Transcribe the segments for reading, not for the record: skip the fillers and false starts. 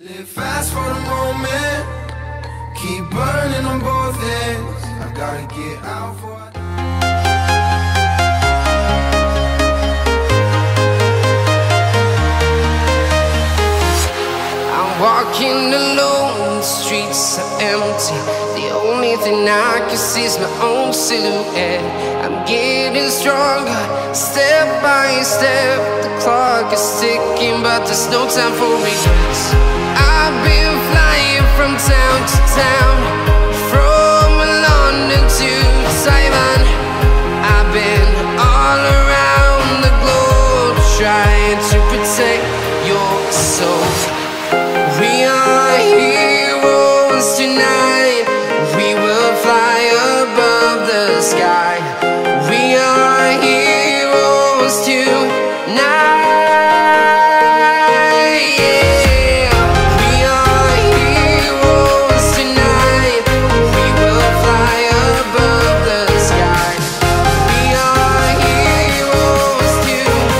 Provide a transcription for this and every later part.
Live fast for the moment, keep burning on both ends. I gotta get out for walking alone, the streets are empty. The only thing I can see is my own silhouette. I'm getting stronger, step by step. The clock is ticking, but there's no time for regrets. I've been flying from town to town, from London to Taiwan. I've been all around the globe, trying to protect your soul. We are heroes tonight. We will fly above the sky. We are heroes tonight. Yeah. We are heroes tonight. We will fly above the sky. We are heroes tonight.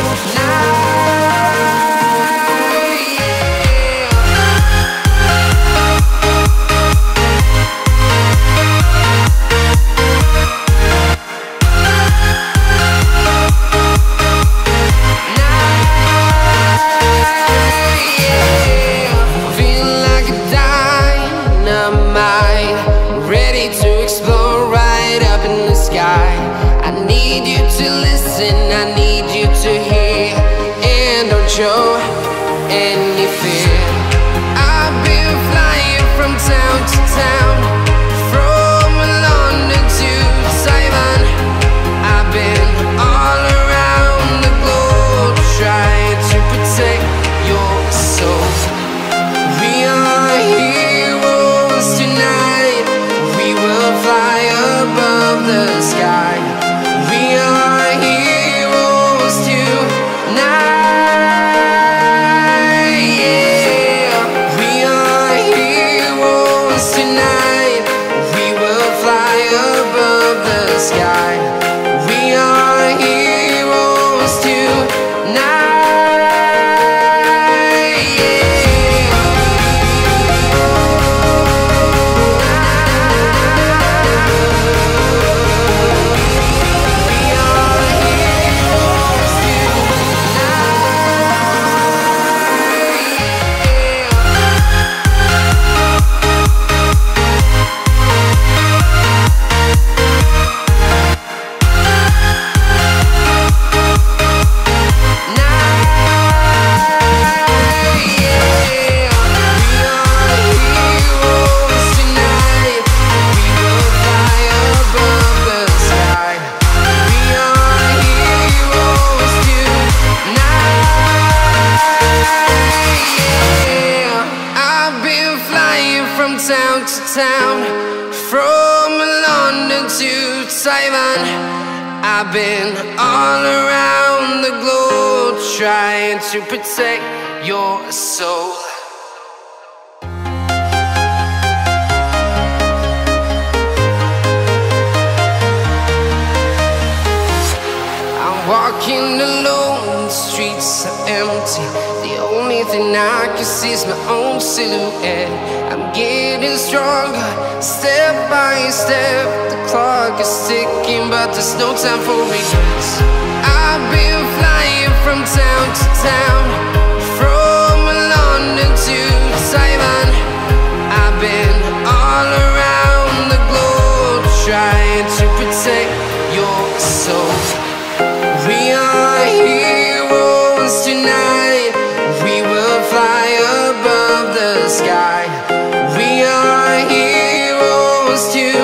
I need you to hear and don't show any fear. I've been flying from town to town, from London to Taiwan. I've been all around the globe, trying to protect your soul. We are heroes tonight. We will fly above the sky. We are heroes tonight. Yeah. We are heroes tonight. We will fly above the sky. We are heroes tonight. Town to town, from London to Taiwan. I've been all around the globe, trying to protect your soul. I'm walking alone, the streets are empty. The only thing I can see is my own silhouette. I'm getting stronger, step by step. The clock is ticking, but there's no time for regrets. I've been flying from town to town, from London to Taiwan. I've been all around the globe, trying to protect your soul. We are heroes tonight. We will fly above the sky. We are heroes tonight.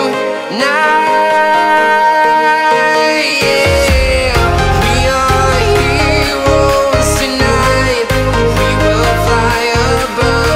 Yeah. We are heroes tonight. We will fly above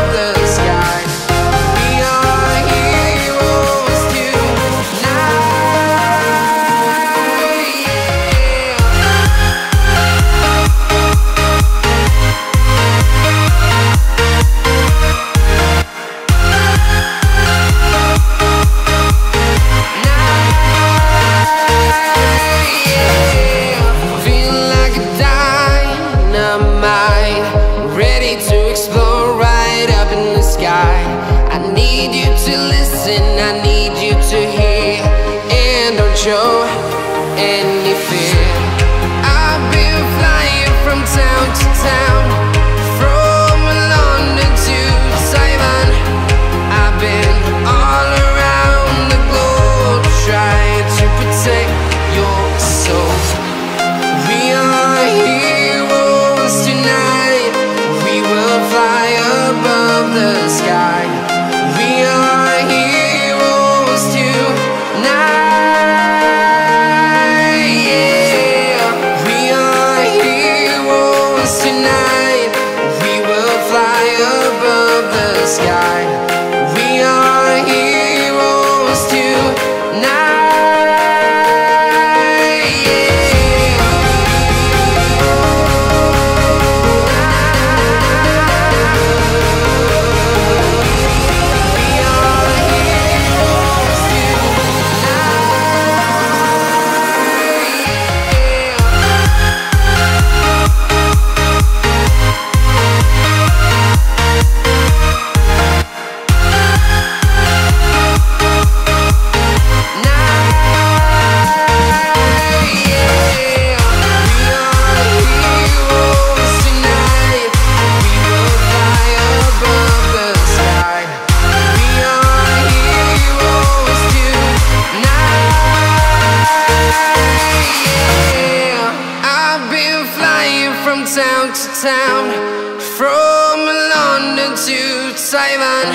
Taiwan.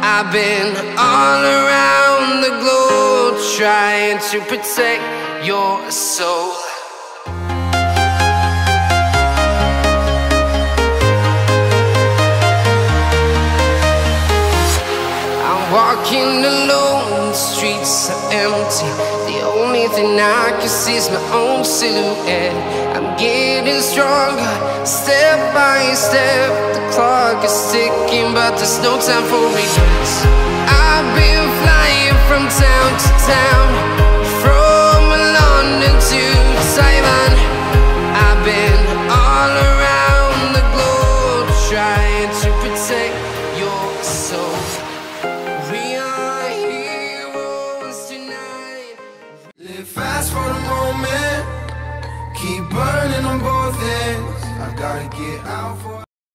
I've been all around the globe trying to protect your soul. Walking alone, the streets are empty. The only thing I can see is my own silhouette. I'm getting stronger, step by step. The clock is ticking, but there's no time for regrets. I've been flying from town to town, from London to Taiwan. I've been all around the globe trying to protect your soul. Live fast for the moment, keep burning on both ends. I gotta get out for